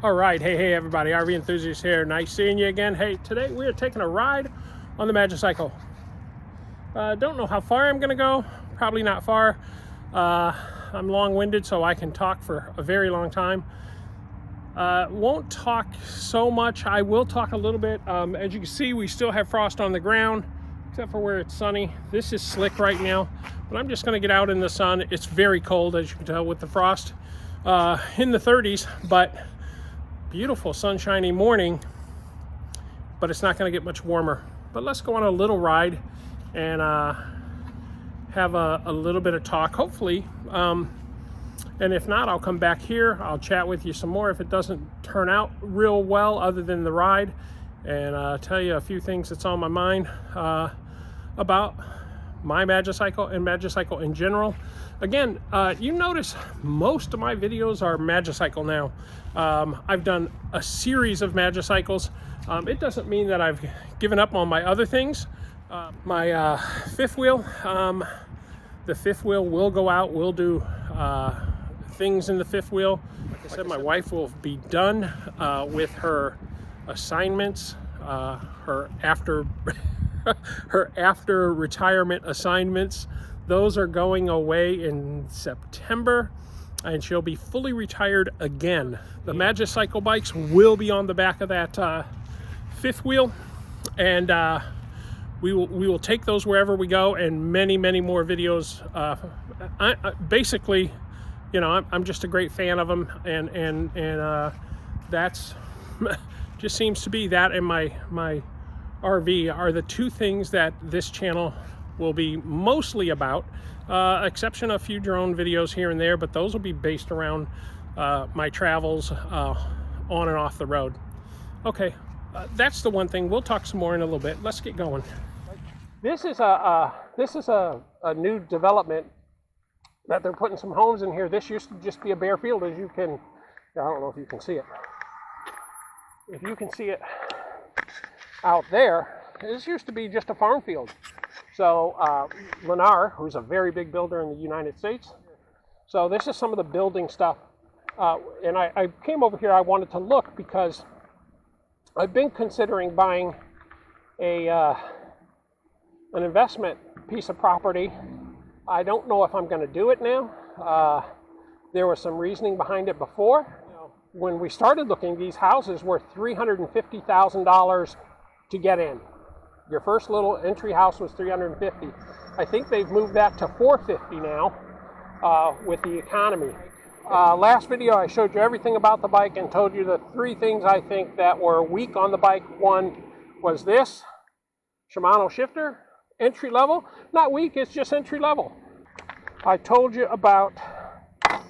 All right, hey everybody, RV Enthusiast here. Nice seeing you again. Hey, today we are taking a ride on the Magicycle. Don't know how far I'm gonna go, probably not far. I'm long-winded, so I can talk for a very long time. Won't talk so much. I will talk a little bit. As you can see, we still have frost on the ground, except for where it's sunny. This is slick right now, but I'm just gonna get out in the sun. It's very cold, as you can tell with the frost, in the 30s, but beautiful sunshiny morning, but it's not going to get much warmer. But let's go on a little ride and have a little bit of talk, hopefully. And if not, I'll come back here. I'll chat with you some more if it doesn't turn out real well other than the ride, and tell you a few things that's on my mind about my Magicycle and Magicycle in general. Again, you notice most of my videos are Magicycle now. I've done a series of Magicycles. It doesn't mean that I've given up on my other things. My fifth wheel, the fifth wheel will go out. We'll do things in the fifth wheel. Like I said, my wife will be done with her assignments, her after retirement assignments. Those are going away in September, and she'll be fully retired again. The Magicycle bikes will be on the back of that fifth wheel, and we will take those wherever we go, and many more videos. Basically, you know, I'm just a great fan of them, and that's just seems to be that, and my RV are the two things that this channel will be mostly about, exception of a few drone videos here and there, but those will be based around my travels on and off the road. Okay, that's the one thing. We'll talk some more in a little bit. Let's get going. This is a new development that they're putting some homes in here. This used to just be a bare field, as you can, I don't know if you can see it. If you can see it out there, this used to be just a farm field. So Lennar, who's a very big builder in the United States, so this is some of the building stuff. And I came over here, I wanted to look because I've been considering buying an investment piece of property. I don't know if I'm going to do it now. There was some reasoning behind it before. When we started looking, these houses were $350,000 to get in. Your first little entry house was $350,000. I think they've moved that to $450,000 now with the economy. Last video I showed you everything about the bike and told you the three things I think that were weak on the bike. One was this Shimano shifter, entry level. Not weak, it's just entry level. I told you about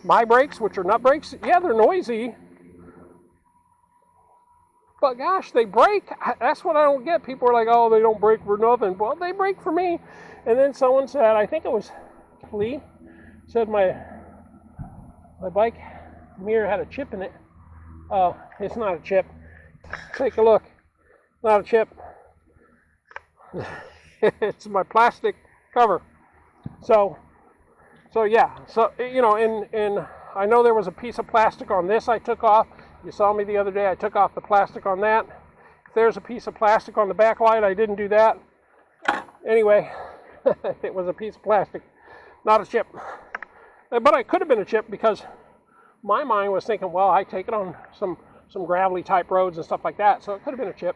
my brakes, which are nut brakes. Yeah, they're noisy, but gosh, they brake. That's what I don't get. People are like, oh, they don't brake for nothing. Well, they brake for me. And then someone said, I think it was Lee, said my bike mirror had a chip in it. Oh, it's not a chip. Take a look. Not a chip. It's my plastic cover. So yeah. So, you know, and I know there was a piece of plastic on this I took off. You saw me the other day, I took off the plastic on that. If there's a piece of plastic on the back light, I didn't do that. Anyway, it was a piece of plastic, not a chip. But it could have been a chip because my mind was thinking, well, I take it on some gravelly type roads and stuff like that, so it could have been a chip.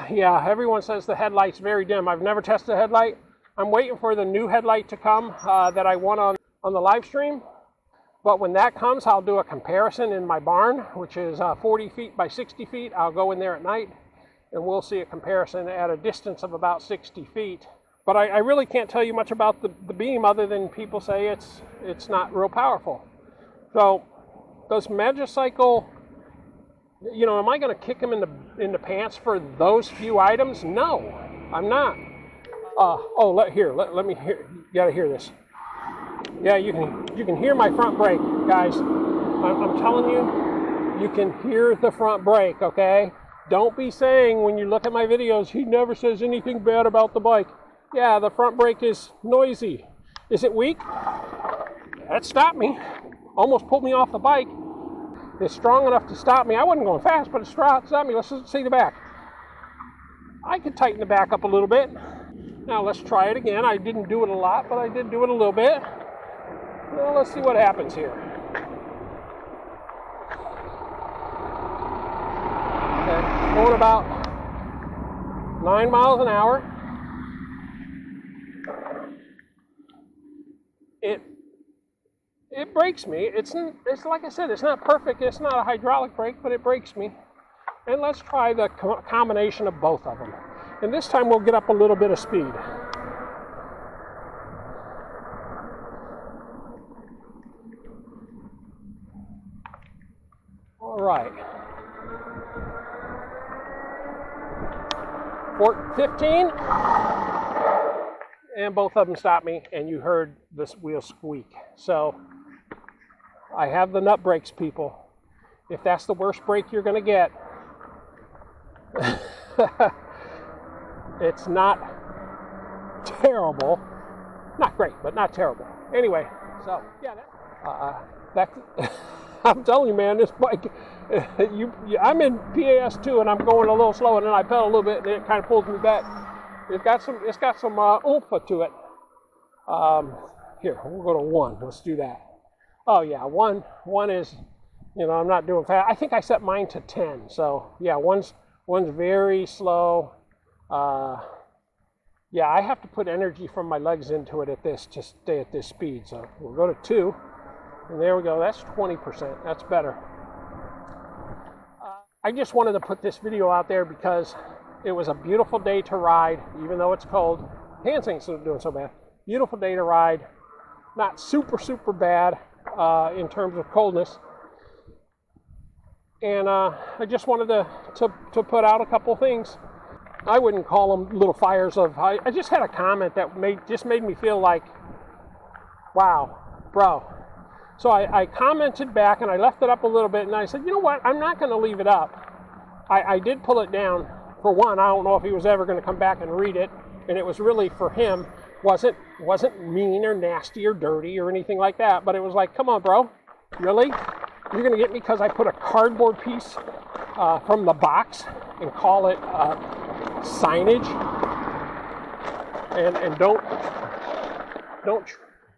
Yeah, everyone says the headlight's very dim. I've never tested a headlight. I'm waiting for the new headlight to come that I want on the live stream. But when that comes, I'll do a comparison in my barn, which is 40 feet by 60 feet. I'll go in there at night, and we'll see a comparison at a distance of about 60 feet. But I really can't tell you much about the beam other than people say it's not real powerful. So does Magicycle, you know, am I going to kick them in the pants for those few items? No, I'm not. Let me hear. You got to hear this. Yeah, you can hear my front brake, guys. I'm telling you, you can hear the front brake, okay? Don't be saying when you look at my videos, he never says anything bad about the bike. Yeah, the front brake is noisy. Is it weak? That stopped me. Almost pulled me off the bike. is strong enough to stop me. I wasn't going fast, but it's strong to stop me. Let's see the back. I could tighten the back up a little bit. Now let's try it again. I didn't do it a lot, but I did do it a little bit. Well, let's see what happens here. Okay, going about 9 miles an hour. It brakes me. It's like I said, it's not perfect. It's not a hydraulic brake, but it brakes me. And let's try the combination of both of them. And this time we'll get up a little bit of speed. All right. 15. And both of them stopped me, and you heard this wheel squeak. So I have the nut brakes, people. If that's the worst brake you're going to get, it's not terrible. Not great, but not terrible. Anyway, so yeah, that I'm telling you, man, this bike. I'm in PAS2 and I'm going a little slow, and then I pedal a little bit, and it kind of pulls me back. It's got some oomph to it. Here, we'll go to 1. Let's do that. Oh yeah, one is, I'm not doing fast. I think I set mine to 10. So yeah, one's very slow. Yeah, I have to put energy from my legs into it to stay at this speed. So we'll go to 2, and there we go. That's 20%. That's better. I just wanted to put this video out there because it was a beautiful day to ride, even though it's cold. Hand things are doing so bad. Beautiful day to ride. Not super, super bad in terms of coldness. And I just wanted to put out a couple things. I wouldn't call them little fires of... I just had a comment that made me feel like, wow, bro. So I commented back, and I left it up a little bit, and I said, you know what? I'm not going to leave it up. I did pull it down. For one, I don't know if he was ever going to come back and read it, and it was really for him. Wasn't mean or nasty or dirty or anything like that, but it was like, come on, bro. Really? You're going to get me because I put a cardboard piece from the box and call it signage? And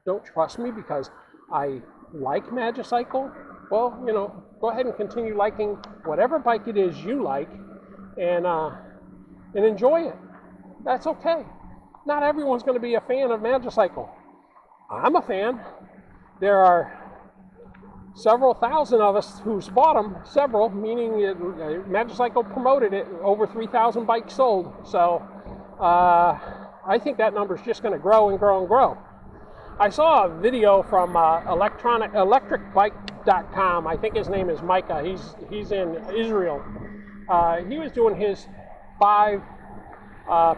don't trust me because I like Magicycle? Well, go ahead and continue liking whatever bike it is you like, and enjoy it. That's okay. Not everyone's going to be a fan of Magicycle. I'm a fan. There are several thousand of us who's bought them. Several, meaning Magicycle promoted it. Over 3,000 bikes sold. So I think that number's just going to grow and grow and grow. I saw a video from electricbike.com. I think his name is Micah. He's in Israel. He was doing his 5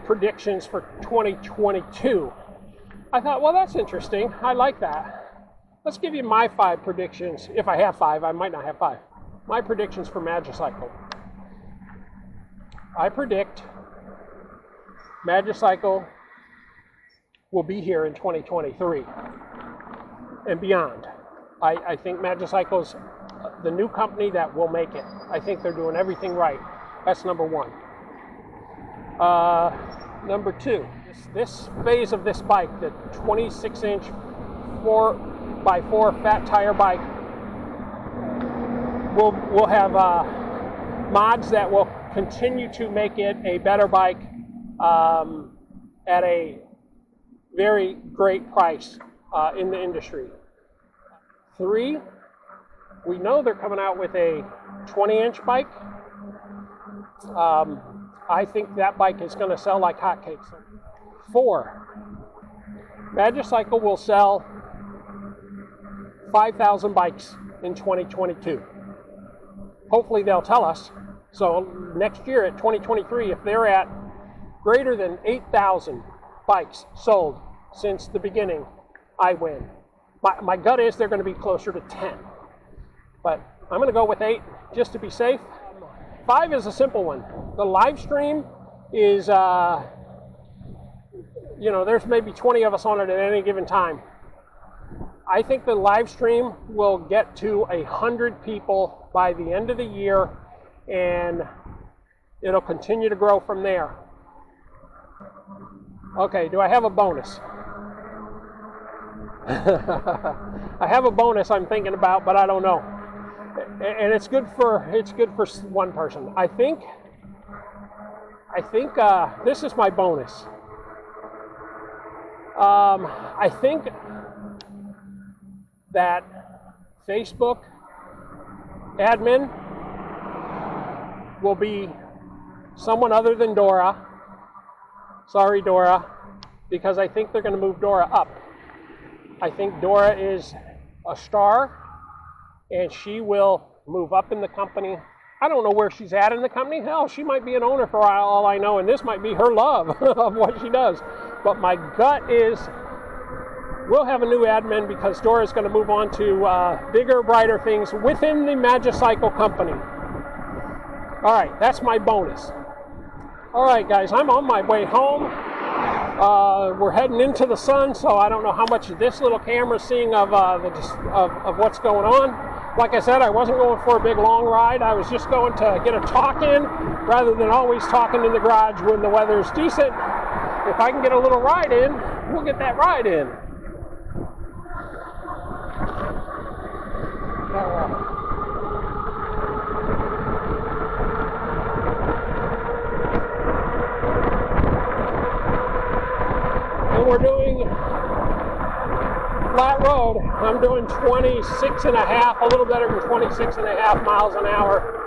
predictions for 2022. I thought, well, that's interesting. I like that. Let's give you my 5 predictions. If I have 5, I might not have 5. My predictions for Magicycle. I predict Magicycle will be here in 2023 and beyond. I think Magicycle's the new company that will make it. I think they're doing everything right. That's number 1. Number 2, this phase of this bike, the 26-inch 4x4 fat tire bike, will have mods that will continue to make it a better bike at a very great price in the industry. 3, we know they're coming out with a 20-inch bike. I think that bike is going to sell like hotcakes. 4, Magicycle will sell 5,000 bikes in 2022. Hopefully they'll tell us. So next year at 2023, if they're at greater than 8,000 bikes sold since the beginning, I win. My gut is they're going to be closer to 10. But I'm going to go with 8 just to be safe. 5 is a simple one. The live stream is, there's maybe 20 of us on it at any given time. I think the live stream will get to 100 people by the end of the year, and it'll continue to grow from there. Okay, do I have a bonus? I have a bonus I'm thinking about, but I don't know. And it's good for one person. I think this is my bonus. I think that Facebook admin will be someone other than Dora. Sorry, Dora, because I think they're going to move Dora up. I think Dora is a star, and she will move up in the company. I don't know where she's at in the company. Hell, she might be an owner for all I know, and this might be her love of what she does. But my gut is we'll have a new admin because Dora's going to move on to bigger, brighter things within the Magicycle company. All right, that's my bonus. All right, guys, I'm on my way home. We're heading into the sun, so I don't know how much this little camera's seeing of what's going on. Like I said, I wasn't going for a big long ride. I was just going to get a talk in rather than always talking in the garage when the weather's decent. If I can get a little ride in, we'll get that ride in. And we're doing flat road. I'm doing 26 and a half, a little better than 26 and a half miles an hour.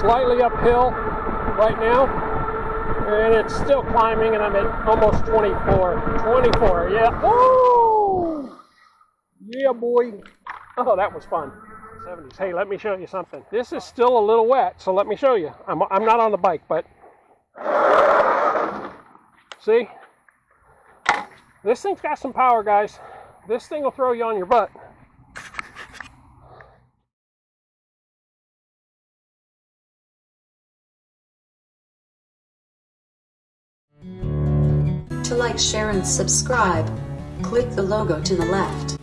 Slightly uphill right now, and it's still climbing, and I'm at almost 24. 24, yeah. Oh! Yeah, boy. Oh, that was fun. 70s. Hey, let me show you something. This is still a little wet, so let me show you. I'm not on the bike, but see? This thing's got some power, guys. This thing will throw you on your butt. To like, share, and subscribe, click the logo to the left.